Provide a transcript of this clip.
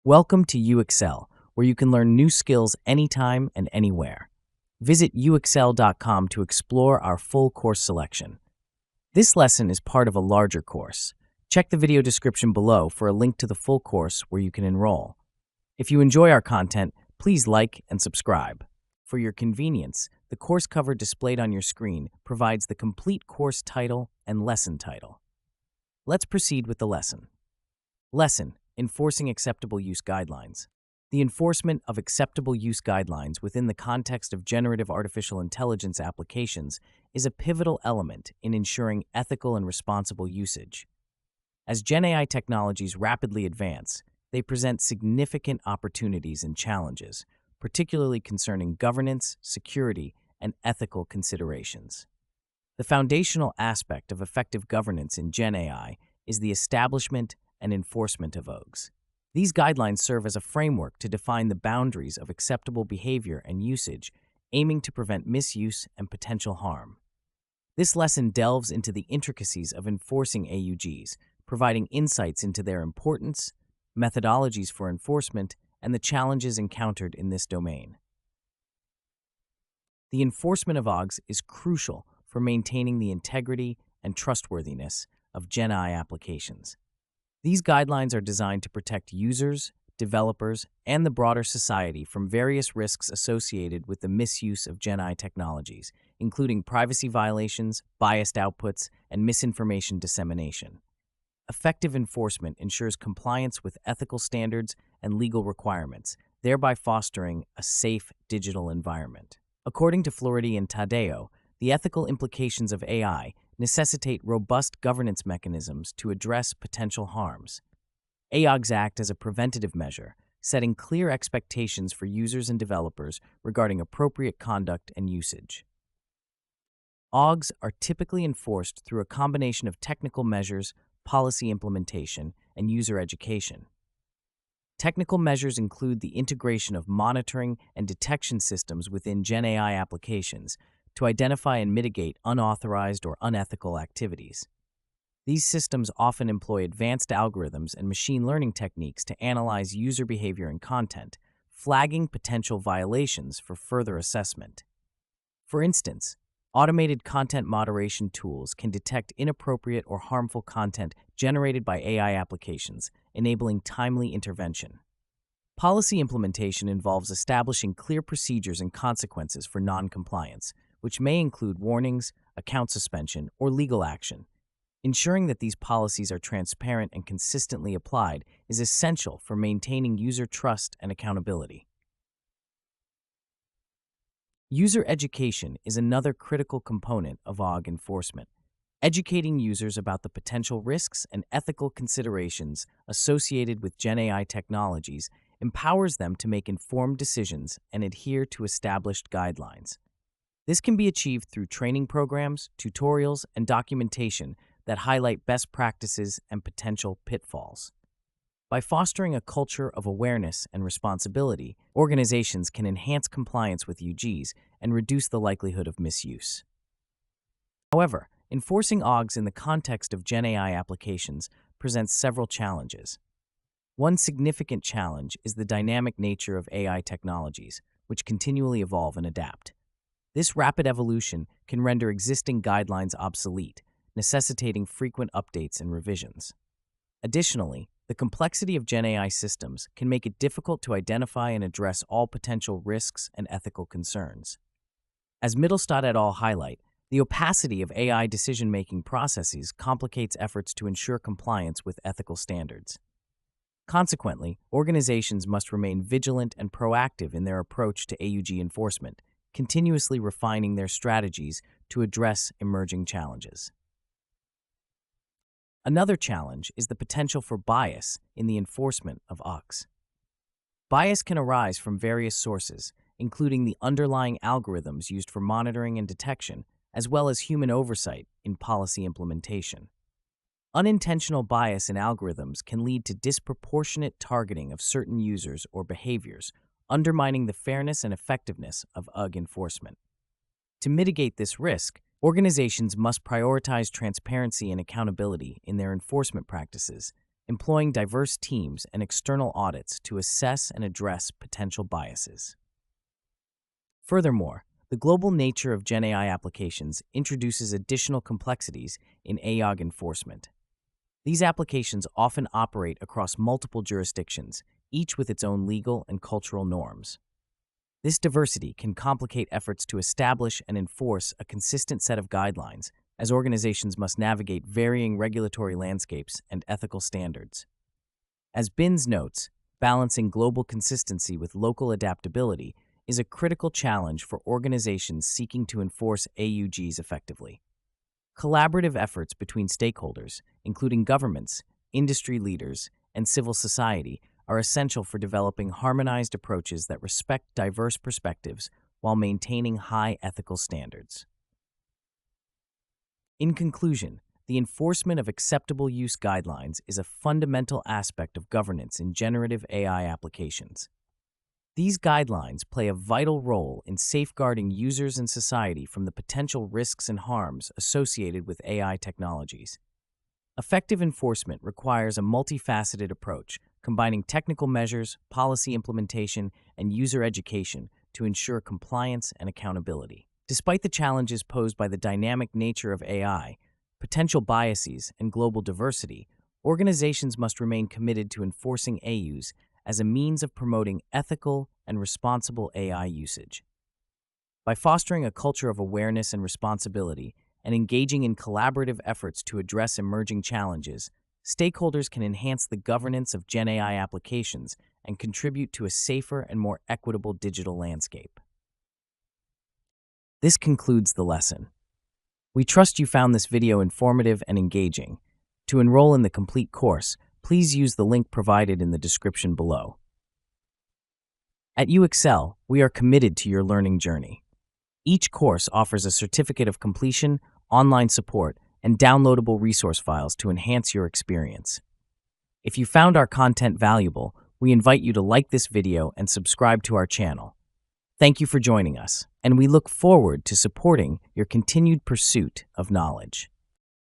Welcome to UXL, where you can learn new skills anytime and anywhere. Visit uxl.com to explore our full course selection. This lesson is part of a larger course. Check the video description below for a link to the full course where you can enroll. If you enjoy our content, please like and subscribe. For your convenience, the course cover displayed on your screen provides the complete course title and lesson title. Let's proceed with the lesson. Lesson: Enforcing Acceptable Use Guidelines. The enforcement of acceptable use guidelines within the context of generative artificial intelligence applications is a pivotal element in ensuring ethical and responsible usage. As GenAI technologies rapidly advance, they present significant opportunities and challenges, particularly concerning governance, security, and ethical considerations. The foundational aspect of effective governance in GenAI is the establishment and enforcement of AUGs. These guidelines serve as a framework to define the boundaries of acceptable behavior and usage, aiming to prevent misuse and potential harm. This lesson delves into the intricacies of enforcing AUGs, providing insights into their importance, methodologies for enforcement, and the challenges encountered in this domain. The enforcement of AUGs is crucial for maintaining the integrity and trustworthiness of GenAI applications. These guidelines are designed to protect users, developers, and the broader society from various risks associated with the misuse of GenAI technologies, including privacy violations, biased outputs, and misinformation dissemination. Effective enforcement ensures compliance with ethical standards and legal requirements, thereby fostering a safe digital environment. According to Floridi and Tadeo, the ethical implications of AI necessitate robust governance mechanisms to address potential harms. AUGs act as a preventative measure, setting clear expectations for users and developers regarding appropriate conduct and usage. AUGs are typically enforced through a combination of technical measures, policy implementation, and user education. Technical measures include the integration of monitoring and detection systems within GenAI applications to identify and mitigate unauthorized or unethical activities. These systems often employ advanced algorithms and machine learning techniques to analyze user behavior and content, flagging potential violations for further assessment. For instance, automated content moderation tools can detect inappropriate or harmful content generated by AI applications, enabling timely intervention. Policy implementation involves establishing clear procedures and consequences for non-compliance, which may include warnings, account suspension, or legal action. Ensuring that these policies are transparent and consistently applied is essential for maintaining user trust and accountability. User education is another critical component of AUG enforcement. Educating users about the potential risks and ethical considerations associated with GenAI technologies empowers them to make informed decisions and adhere to established guidelines. This can be achieved through training programs, tutorials, and documentation that highlight best practices and potential pitfalls. By fostering a culture of awareness and responsibility, organizations can enhance compliance with AUGs and reduce the likelihood of misuse. However, enforcing AUGs in the context of GenAI applications presents several challenges. One significant challenge is the dynamic nature of AI technologies, which continually evolve and adapt. This rapid evolution can render existing guidelines obsolete, necessitating frequent updates and revisions. Additionally, the complexity of GenAI systems can make it difficult to identify and address all potential risks and ethical concerns. As Mittelstadt et al. Highlight, the opacity of AI decision-making processes complicates efforts to ensure compliance with ethical standards. Consequently, organizations must remain vigilant and proactive in their approach to AUG enforcement, continuously refining their strategies to address emerging challenges. Another challenge is the potential for bias in the enforcement of AUGs. Bias can arise from various sources, including the underlying algorithms used for monitoring and detection, as well as human oversight in policy implementation. Unintentional bias in algorithms can lead to disproportionate targeting of certain users or behaviors, undermining the fairness and effectiveness of AUG enforcement. To mitigate this risk, organizations must prioritize transparency and accountability in their enforcement practices, employing diverse teams and external audits to assess and address potential biases. Furthermore, the global nature of GenAI applications introduces additional complexities in AUG enforcement. These applications often operate across multiple jurisdictions, each with its own legal and cultural norms. This diversity can complicate efforts to establish and enforce a consistent set of guidelines, as organizations must navigate varying regulatory landscapes and ethical standards. As Binns notes, balancing global consistency with local adaptability is a critical challenge for organizations seeking to enforce AUGs effectively. Collaborative efforts between stakeholders, including governments, industry leaders, and civil society, are essential for developing harmonized approaches that respect diverse perspectives while maintaining high ethical standards. In conclusion, the enforcement of acceptable use guidelines is a fundamental aspect of governance in generative AI applications. These guidelines play a vital role in safeguarding users and society from the potential risks and harms associated with AI technologies. Effective enforcement requires a multifaceted approach, combining technical measures, policy implementation, and user education to ensure compliance and accountability. Despite the challenges posed by the dynamic nature of AI, potential biases, and global diversity, organizations must remain committed to enforcing AUs as a means of promoting ethical and responsible AI usage. By fostering a culture of awareness and responsibility and engaging in collaborative efforts to address emerging challenges, stakeholders can enhance the governance of GenAI applications and contribute to a safer and more equitable digital landscape. This concludes the lesson. We trust you found this video informative and engaging. To enroll in the complete course, please use the link provided in the description below. At UExcel, we are committed to your learning journey. Each course offers a certificate of completion, online support, and downloadable resource files to enhance your experience. If you found our content valuable, we invite you to like this video and subscribe to our channel. Thank you for joining us, and we look forward to supporting your continued pursuit of knowledge.